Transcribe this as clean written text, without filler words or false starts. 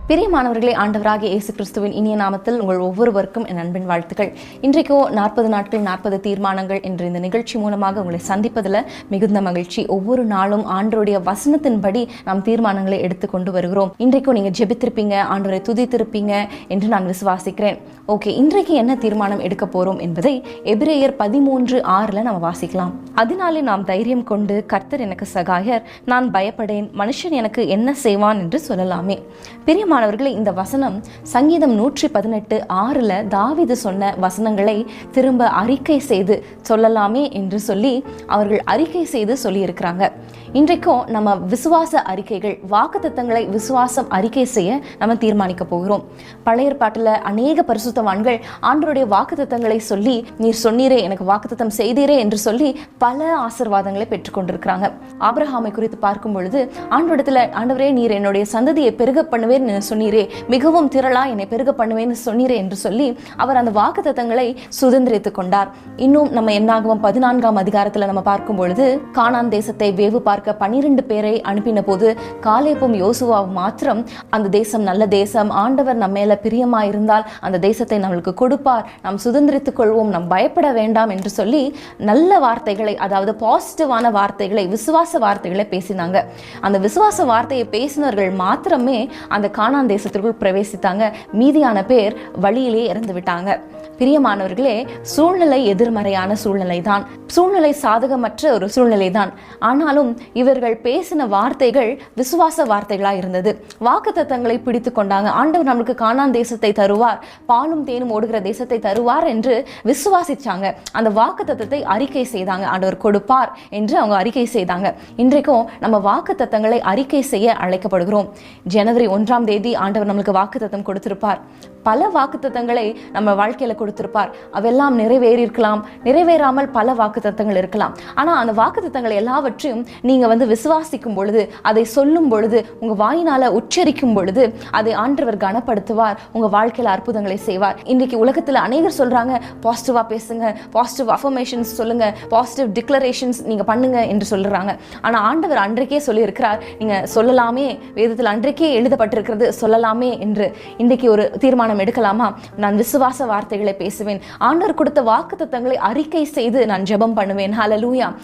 பிரியமானவர்களே, ஆண்டவராகிய இயேசு கிறிஸ்துவின் இனிய நாமத்தில் உங்கள் ஒவ்வொருவருக்கும் என் அன்பின் வாழ்த்துக்கள். இன்றைக்கோ 40 நாட்கள் 40 தீர்மானங்கள் என்ற இந்த நிகழ்ச்சி மூலமாக உங்களை சந்திப்பதில் மிகுந்த மகிழ்ச்சி. ஒவ்வொரு நாளும் ஆண்டவருடைய வசனத்தின்படி நாம் தீர்மானங்களை எடுத்துக்கொண்டு வருகிறோம். இன்றைக்கும் நீங்கள் ஜெபித்திருப்பீங்க, ஆண்டவரை துதித்திருப்பீங்க என்று நான் விசுவாசிக்கிறேன். ஓகே, இன்றைக்கு என்ன தீர்மானம் எடுக்க போறோம் என்பதை எபிரேயர் 13:6 நம்ம வாசிக்கலாம். அதனாலே நாம் தைரியம் கொண்டு, கர்த்தர் எனக்கு சகாயர், நான் பயப்படேன், மனுஷன் எனக்கு என்ன செய்வான் என்று சொல்லலாமே. பிரியமானவர்களே, இந்த வசனம் சங்கீதம் 118:6 தாவீது சொன்ன வசனங்களை திரும்ப அறிக்கை செய்து சொல்லலாமே என்று சொல்லி அவர்கள் அறிக்கை செய்து சொல்லியிருக்கிறாங்க. இன்றைக்கும் நம்ம விசுவாச அறிக்கைகள், வாக்குத்தத்தங்களை விசுவாசம் அறிக்கை செய்ய நம்ம தீர்மானிக்க போகிறோம். பழைய ஏற்பாட்டில் அநேக பரிசுத்தவான்கள் ஆண்டவருடைய வாக்குத்தத்தங்களை சொல்லி, நீர் சொன்னீரே, எனக்கு வாக்குத்தத்தம் செய்தீரே என்று சொல்லி பல ஆசீர்வாதங்களை பெற்றுக்கொண்டிருக்கிறாங்க. ஆபிரகாமை குறித்து பார்க்கும் பொழுது, ஆண்டவரிடத்துல, ஆண்டவரே நீர் என்னுடைய சந்ததியை பெருக பண்ணுவேன் சொன்னீரே, மிகவும் திரளா என்னை பெருக பண்ணுவேன்னு சொன்னீரே என்று சொல்லி அவர் அந்த வாக்குத்தத்தங்களை சுதந்திரித்துக் கொண்டார். இன்னும் நம்ம என்னாகமம் 14ஆம் அதிகாரத்துல நம்ம பார்க்கும் பொழுது, கானான் தேசத்தை வேவு பார்க்க 12 பேரை அனுப்பின போது காலேபும் யோசுவாவும் மாத்திரம் அந்த தேசம் நல்ல தேசம், ஆண்டவர் நம்ம மேல பிரியமா இருந்தால் அந்த தேசத்தை நம்மளுக்கு கொடுப்பார், நாம் சுதந்திரித்துக் கொள்வோம், நாம் பயப்பட வேண்டாம் என்று சொல்லி நல்ல வார்த்தைகளை, அதாவது பாசிட்டிவான வார்த்தைகளை, விசுவாச வார்த்தைகளை பேசினாங்க. அந்த விசுவாச வார்த்தையை பேசினவர்கள் மாத்திரமே அந்த கானான் தேசத்திற்குள் பிரவேசித்தாங்க. மீதியான பேர் வழியிலே இறந்து விட்டாங்க. பிரியமானவர்களே, சூழ்நிலை எதிர்மறையான சூழ்நிலை தான், சூழ்நிலை சாதகமற்ற ஒரு சூழ்நிலை தான். ஆனாலும் இவர்கள் பேசின வார்த்தைகள் விசுவாச வார்த்தைகளா இருந்தது. வாக்குத்தத்தங்களை பிடித்து கொண்டாங்க. ஆண்டவர் நம்மளுக்கு கானான் தேசத்தை தருவார், பாலும் தேனும் ஓடுகிற தேசத்தை தருவார் என்று விசுவாசிச்சாங்க. அந்த வாக்குத்தத்தத்தை அறிக்கை செய்தாங்க. ஆண்டவர் கொடுப்பார் என்று அவங்க அறிக்கை செய்தாங்க. இன்றைக்கும் நம்ம வாக்குத்தத்தங்களை அறிக்கை செய்ய அழைக்கப்படுகிறோம். ஜனவரி 1ஆம் தேதி ஆண்டவர் நம்மளுக்கு வாக்குத்தத்தம் கொடுத்திருப்பார். பல வாக்குத்தத்தங்களை நம்ம வாழ்க்கையில கொடுத்திருப்பார். அவெல்லாம் நிறைவேறி இருக்கலாம், நிறைவேறாமல் பல வாக்குத்தத்தங்கள் இருக்கலாம். ஆனா அந்த வாக்குத்தத்தங்களை எல்லாவற்றையும் நீங்க விசுவாசிக்கும் பொழுது, அதை சொல்லும் பொழுது, உங்க வாயினால உச்சரிக்கும் பொழுது அதை ஆண்டவர் கனப்படுத்துவார், உங்க வாழ்க்கையில அற்புதங்களை செய்வார். இன்றைக்கு உலகத்துல அநேகர் சொல்றாங்க, பாசிட்டிவா பேசுங்க, பாசிட்டிவ் அஃபர்மேஷன்ஸ் சொல்லுங்க, பாசிட்டிவ் டிக்ளரேஷன்ஸ் நீங்க பண்ணுங்க என்று சொல்றாங்க. ஆனா ஆண்டவர் அன்றைக்கே சொல்லி இருக்கிறார், நீங்க சொல்லலாமே, வேதத்தில் அன்றைக்கே எழுதப்பட்டிருக்கிறது, சொல்லலாமே என்று. இன்றைக்கு ஒரு தீர்மானம் எடுக்கலாமா? நான் விசுவாச வார்த்தைகளை பேசுவேன், ஆண்டவர் கொடுத்த வாக்குத்தத்தங்களை அறிக்கை செய்து நான் ஜெபம் பண்ணுவேன். ஹல்லேலூயா.